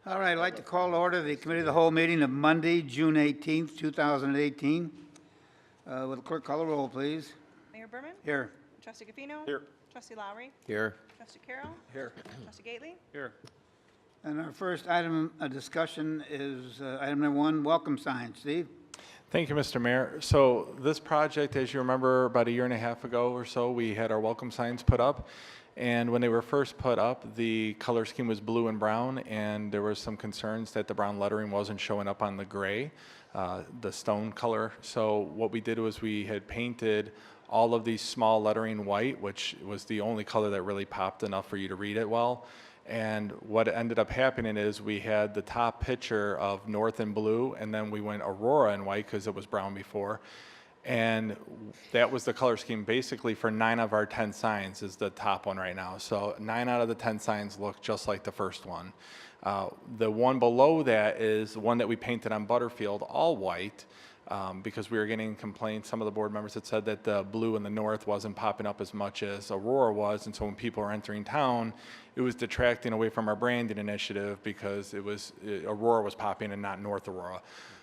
All right, I'd like to call to order the Committee of the Whole meeting of Monday, June 18th, 2018. Will the clerk call the roll, please? Mayor Berman? Here. Trustee Gafino? Here. Trustee Lowry? Here. Trustee Carroll? Here. Trustee Gately? Here. And our first item of discussion is item number 1, welcome signs. Steve? Thank you, Mr. Mayor. So this project, as you remember, about a year and a half ago or so, we had our welcome signs put up. And when they were first put up, the color scheme was blue and brown, and there was some concerns that the brown lettering wasn't showing up on the gray, the stone color. So what we did was we had painted all of these small lettering white, which was the only color that really popped enough for you to read it well. And what ended up happening is we had the top picture of North in blue, and then we went Aurora in white because it was brown before. And that was the color scheme basically for 9 of our 10 signs is the top one right now. So 9 out of the 10 signs look just like the first one. The one below that is the one that we painted on Butterfield, all white, because we were getting complaints. Some of the board members had said that the blue in the north wasn't popping up as much as Aurora was, and so when people were entering town, it was detracting away from our branding initiative because Aurora was popping and not North Aurora.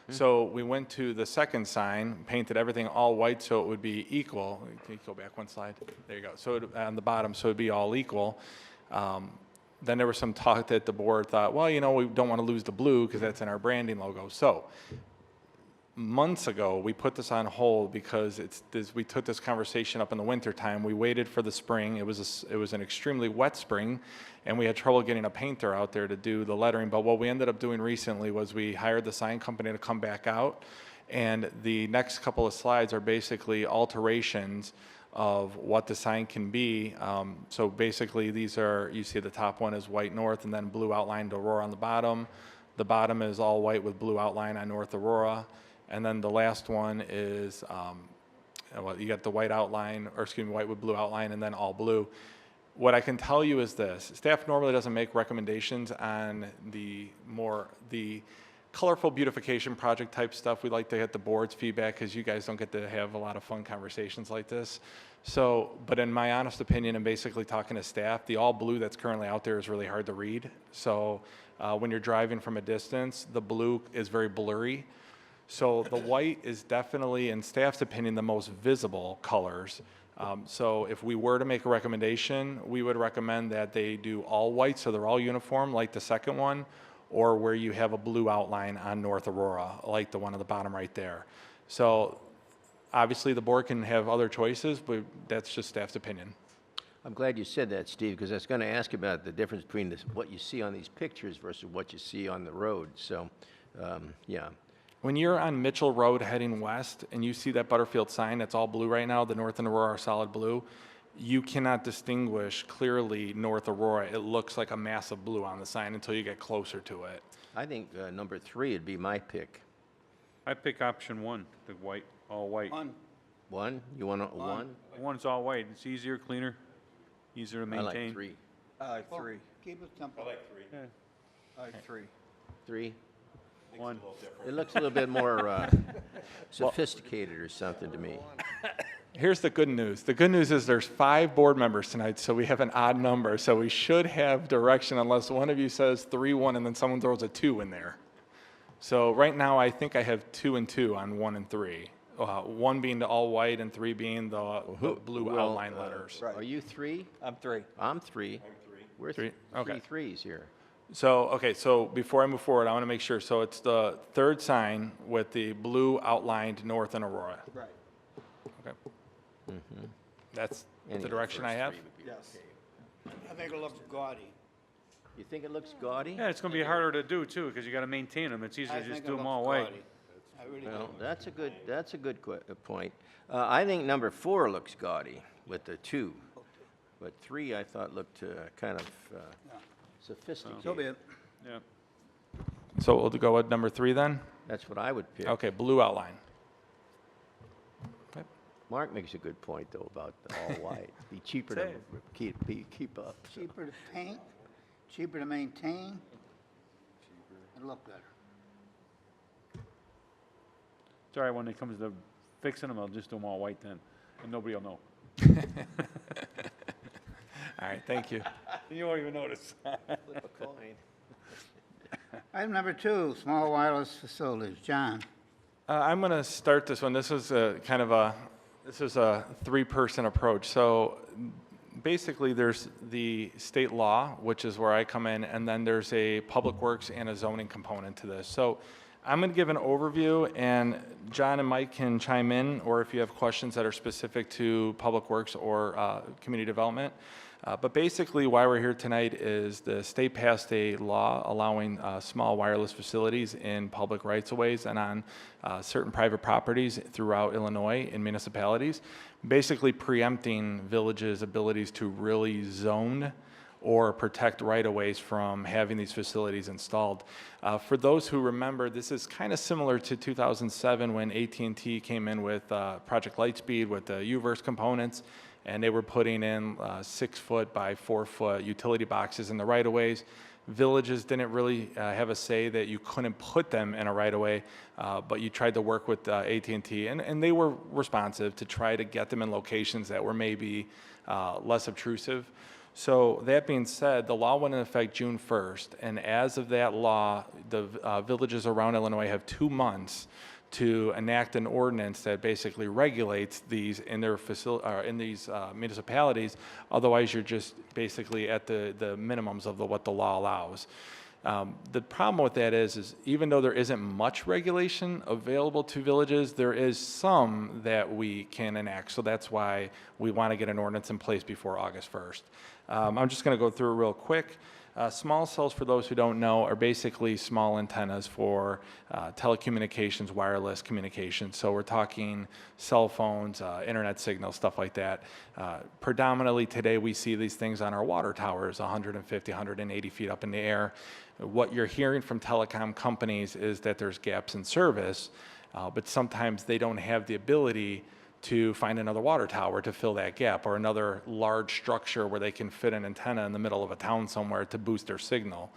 So we went to the second sign, painted everything all white so it would be equal. Can you go back one slide? There you go. So on the bottom, so it'd be all equal. Then there was some talk that the board thought, well, you know, we don't want to lose the blue because that's in our branding logo. So months ago, we put this on hold because we took this conversation up in the winter time. We waited for the spring. It was an extremely wet spring, and we had trouble getting a painter out there to do the lettering. But what we ended up doing recently was we hired the sign company to come back out, and the next couple of slides are basically alterations of what the sign can be. So basically, these are, you see the top one is white north and then blue outlined Aurora on the bottom. The bottom is all white with blue outline on North Aurora. And then the last one is, well, you got the white outline, or excuse me, white with blue outline, and then all blue. What I can tell you is this: staff normally doesn't make recommendations on the colorful beautification project type stuff. We like to get the board's feedback because you guys don't get to have a lot of fun conversations like this. So, but in my honest opinion, and basically talking to staff, the all blue that's currently out there is really hard to read. So when you're driving from a distance, the blue is very blurry. So the white is definitely, in staff's opinion, the most visible colors. So if we were to make a recommendation, we would recommend that they do all white, so they're all uniform, like the second one, or where you have a blue outline on North Aurora, like the one at the bottom right there. So obviously the board can have other choices, but that's just staff's opinion. I'm glad you said that, Steve, because I was going to ask about the difference between what you see on these pictures versus what you see on the road. So, yeah. When you're on Mitchell Road heading west and you see that Butterfield sign that's all blue right now, the North and Aurora are solid blue, you cannot distinguish clearly North Aurora. It looks like a mass of blue on the sign until you get closer to it. I think number 3 would be my pick. I pick option 1, the white, all white. One? You want one? One's all white. It's easier, cleaner, easier to I maintain. like 3. I like 3. Keep it simple. Yeah. I like 3. 3? 1. It looks a little bit more sophisticated or something to me. Here's the good news. The good news is there's 5 board members tonight, so we have an odd number. So we should have direction unless one of you says 3-1 and then someone throws a 2 in there. So right now I think I have 2 and 2 on 1 and 3. 1 being the all white and 3 being the blue outline letters. Are you 3? I'm 3. I'm 3. We're 3. 3 Okay. threes here. So, okay, so before I move forward, I want to make sure. So it's the third sign with the blue outlined North and Aurora. Right. Okay. That's Any the of direction I first have. 3 would be Yes. okay. I think it looks gaudy. You think it looks gaudy? Yeah, it's going to be harder to do, too, because you got to maintain them. It's easier I to just think do it them looks all white. gaudy. I really Well, do. that's a good point. I think number 4 looks gaudy with the 2, but 3 I thought looked kind of sophisticated. So be it. Yeah. So we'll go with number 3 then? That's what I would pick. Okay, blue outline. Okay. Mark makes a good point though about the all white. Be cheaper to keep up. So. Cheaper to paint, cheaper to maintain, and look better. It's all right, when it comes to fixing them, I'll just do them all white then, and nobody will know. All right, thank you. You won't even notice. Flip a coin. Item number 2, small wireless facilities. John? I'm going to start this one. This is a kind of a, this is a three-person approach. So basically, there's the state law, which is where I come in, and then there's a public works and a zoning component to this. So I'm going to give an overview, and John and Mike can chime in, or if you have questions that are specific to public works or community development. But basically, why we're here tonight is the state passed a law allowing small wireless facilities in public rights-of-ways and on certain private properties throughout Illinois in municipalities, basically preempting villages' abilities to really zone or protect right-of-ways from having these facilities installed. For those who remember, this is kind of similar to 2007 when AT&T came in with Project Lightspeed with the U-verse components, and they were putting in 6-foot by 4-foot utility boxes in the right-of-ways. Villages didn't really have a say that you couldn't put them in a right-of-way, but you tried to work with AT&T, and they were responsive to try to get them in locations that were maybe less obtrusive. So that being said, the law went into effect June 1st, and as of that law, the villages around Illinois have 2 months to enact an ordinance that basically regulates these in their municipalities. Otherwise, you're just basically at the minimums of what the law allows. The problem with that is even though there isn't much regulation available to villages, there is some that we can enact. So that's why we want to get an ordinance in place before August 1st. I'm just going to go through it real quick. Small cells, for those who don't know, are basically small antennas for telecommunications, wireless communications. So we're talking cell phones, internet signals, stuff like that. Predominantly today we see these things on our water towers, 150, 180 feet up in the air. What you're hearing from telecom companies is that there's gaps in service, but sometimes they don't have the ability to find another water tower to fill that gap, or another large structure where they can fit an antenna in the middle of a town somewhere to boost their signal.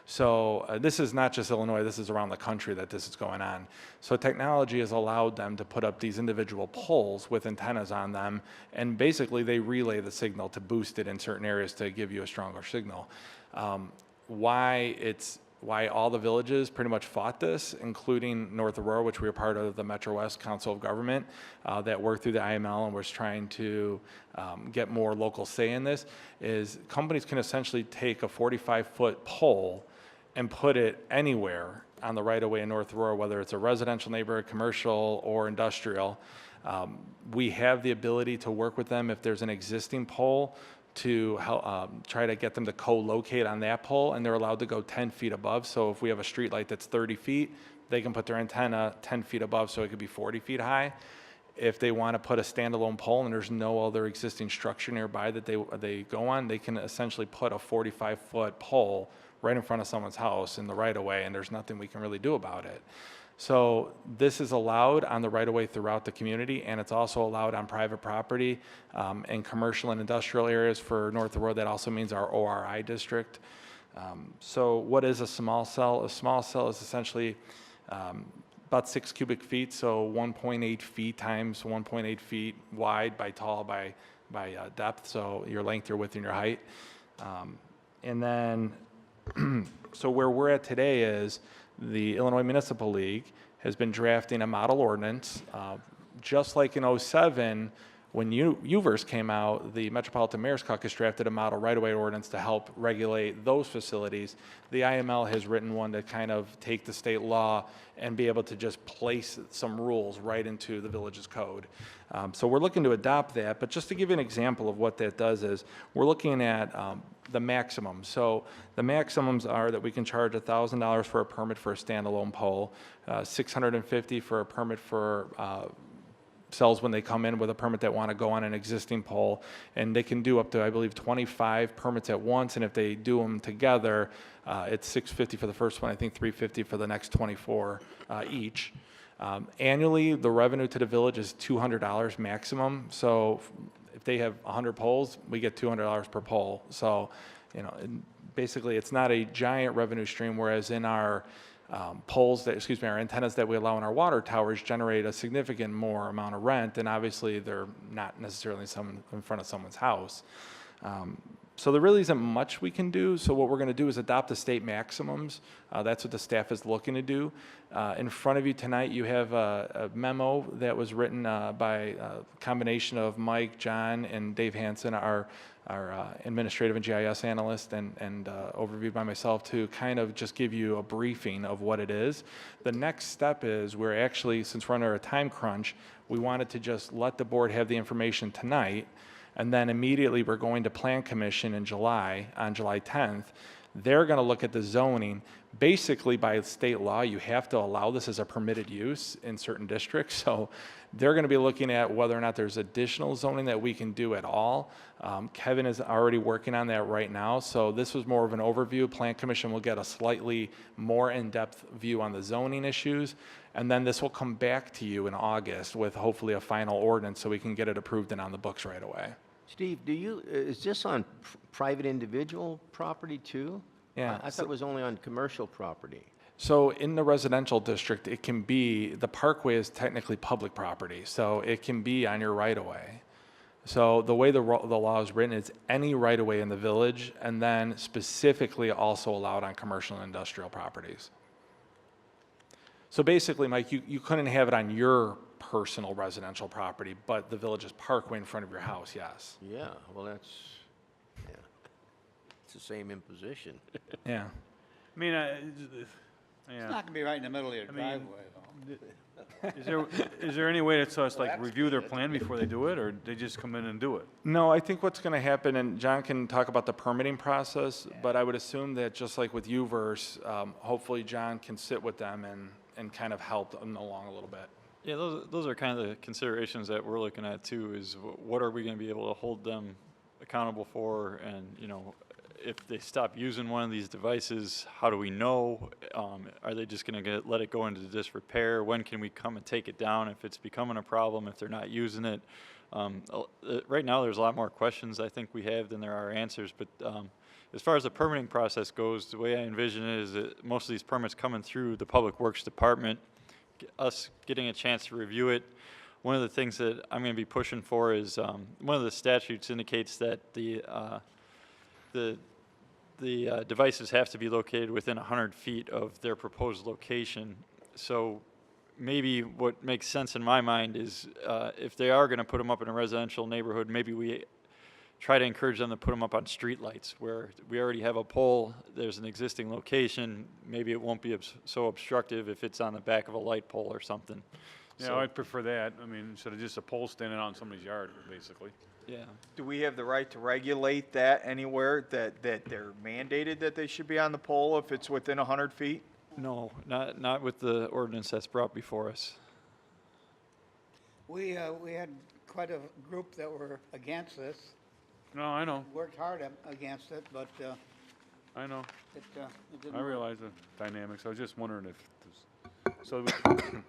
So this is not just Illinois, this is around the country that this is going on. So technology has allowed them to put up these individual poles with antennas on them, and basically they relay the signal to boost it in certain areas to give you a stronger signal. Why all the villages pretty much fought this, including North Aurora, which we were part of the Metro West Council of Government that worked through the IML and was trying to get more local say in this, is companies can essentially take a 45-foot pole and put it anywhere on the right-of-way in North Aurora, whether it's a residential neighborhood, commercial, or industrial. We have the ability to work with them if there's an existing pole to help, try to get them to co-locate on that pole, and they're allowed to go 10 feet above. So if we have a street light that's 30 feet, they can put their antenna 10 feet above, so it could be 40 feet high. If they want to put a standalone pole and there's no other existing structure nearby that they go on, they can essentially put a 45-foot pole right in front of someone's house in the right-of-way, and there's nothing we can really do about it. So this is allowed on the right-of-way throughout the community, and it's also allowed on private property and commercial and industrial areas for North Aurora. That also means our ORI district. So what is a small cell? A small cell is essentially about 6 cubic feet, so 1.8 feet times 1.8 feet wide by tall by depth, so your length, your width, and your height. And then, so where we're at today is the Illinois Municipal League has been drafting a model ordinance. Just like in '07, when U-verse came out, the Metropolitan Mayor's Caucus drafted a model right-of-way ordinance to help regulate those facilities. The IML has written one to kind of take the state law and be able to just place some rules right into the village's code. So we're looking to adopt that, but just to give you an example of what that does is, we're looking at the maximum. So the maximums are that we can charge $1,000 for a permit for a standalone pole, $650 for a permit for cells when they come in with a permit that want to go on an existing pole, and they can do up to, I believe, 25 permits at once, and if they do them together, it's $650 for the first one, I think $350 for the next 24 each. Annually, the revenue to the village is $200 maximum, so if they have 100 poles, we get $200 per pole. So, you know, basically it's not a giant revenue stream, whereas in our our antennas that we allow in our water towers generate a significant more amount of rent, and obviously they're not necessarily in front of someone's house. So there really isn't much we can do. So what we're going to do is adopt the state maximums. That's what the staff is looking to do. In front of you tonight, you have a memo that was written by a combination of Mike, John, and Dave Hansen, our administrative and GIS analyst, and overviewed by myself to kind of just give you a briefing of what it is. The next step is we're actually, since we're under a time crunch, we wanted to just let the board have the information tonight, and then immediately we're going to Plan Commission in July, on July 10th. They're going to look at the zoning. Basically, by state law, you have to allow this as a permitted use in certain districts. So they're going to be looking at whether or not there's additional zoning that we can do at all. Kevin is already working on that right now. So this was more of an overview. Plan Commission will get a slightly more in-depth view on the zoning issues. And then this will come back to you in August with hopefully a final ordinance so we can get it approved and on the books right away. Steve, is this on private individual property too? Yeah. I thought it was only on commercial property. So in the residential district, it can be, the parkway is technically public property, so it can be on your right-of-way. So the way the law is written is any right-of-way in the village, and then specifically also allowed on commercial and industrial properties. So basically, Mike, you couldn't have it on your personal residential property, but the village's parkway in front of your house, yes. Yeah, well, yeah. It's the same imposition. Yeah. I mean, It's yeah. not gonna be right in the middle of your mean- driveway, though. Is there any way to us like review their plan before they do it, or they just come in and do it? No, I think what's going to happen, and John can talk about the permitting process, but I would assume that just like with UVerse, hopefully John can sit with them and kind of help them along a little bit. Yeah, those are kind of the considerations that we're looking at too, is what are we going to be able to hold them accountable for? And, you know, if they stop using one of these devices, how do we know? Are they just going to let it go into disrepair? When can we come and take it down if it's becoming a problem, if they're not using it? Right now, there's a lot more questions I think we have than there are answers, but as far as the permitting process goes, the way I envision it is that most of these permits coming through the Public Works Department, us getting a chance to review it. One of the things that I'm going to be pushing for is one of the statutes indicates that the devices have to be located within 100 feet of their proposed location. So maybe what makes sense in my mind is if they are going to put them up in a residential neighborhood, maybe we try to encourage them to put them up on streetlights where we already have a pole, there's an existing location, maybe it won't be so obstructive if it's on the back of a light pole or something. Yeah, So, I'd prefer that. I mean, instead of just a pole standing out in somebody's yard, basically. yeah. Do we have the right to regulate that anywhere, that they're mandated that they should be on the pole if it's within 100 feet? No, not with the ordinance that's brought before us. We had quite a group that were against this, No, I know, worked hard against it, but I know. it didn't I work. realize the dynamics. I was just wondering if, so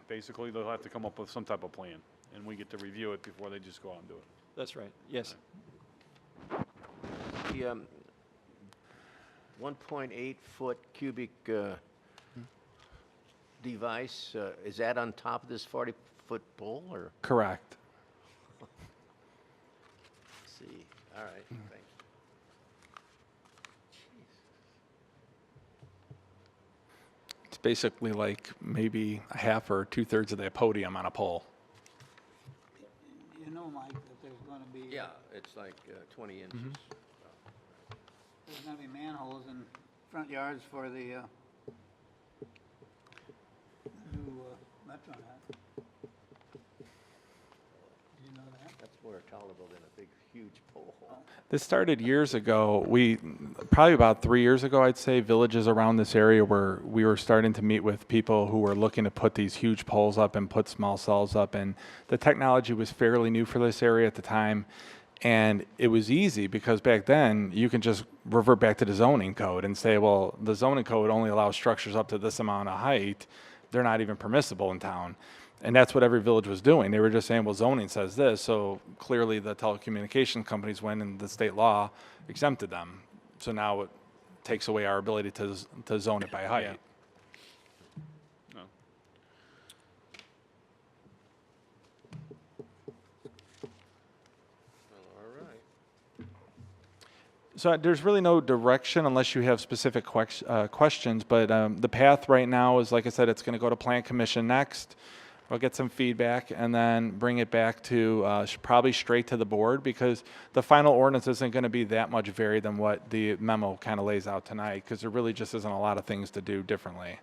basically they'll have to come up with some type of plan, and we get to review it before they just go out and do it. That's right, yes. The 1.8 foot cubic device, is that on top of this 40-foot pole, or? Correct. Let's see, all right, thanks. It's basically like maybe a half or 2/3 of the podium on a pole. You know, Mike, that there's gonna be. Yeah, it's like 20 inches. There's gonna be manholes in front yards for the new Metro hat. Did you know that? That's more tolerable than a big, huge pole. This started years ago. Probably about 3 years ago, I'd say, villages around this area where we were starting to meet with people who were looking to put these huge poles up and put small cells up. And the technology was fairly new for this area at the time. And it was easy because back then you can just revert back to the zoning code and say, well, the zoning code only allows structures up to this amount of height. They're not even permissible in town. And that's what every village was doing. They were just saying, well, zoning says this. So clearly the telecommunications companies went and the state law exempted them. So now it takes away our ability to zone it by height. Yeah. No. All right. So there's really no direction unless you have specific questions, but the path right now is, like I said, it's going to go to Plan Commission next. We'll get some feedback and then bring it back to probably straight to the board, because the final ordinance isn't going to be that much varied than what the memo kind of lays out tonight, because there really just isn't a lot of things to do differently.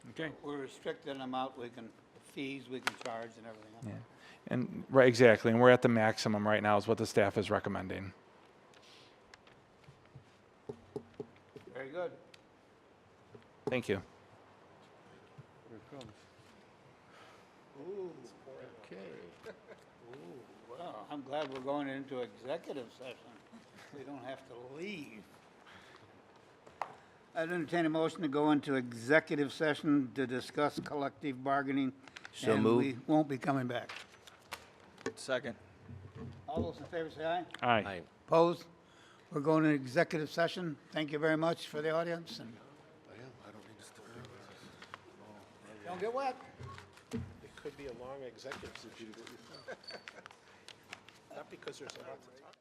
Okay. We're restricting them out, fees we can charge and everything else. Yeah. And right, exactly, and we're at the maximum right now is what the staff is recommending. Very good. Thank you. Here it comes. Okay. Well, I'm glad we're going into executive session. We don't have to leave. I'd entertain a motion to go into executive session to discuss collective bargaining. So and moved. we won't be coming back. Second. All those in favor say aye. Aye. Aye. Opposed? We're going to executive session. Thank you very much for the audience, and don't get wet. It could be a long executive session. Not because there's a lot to talk.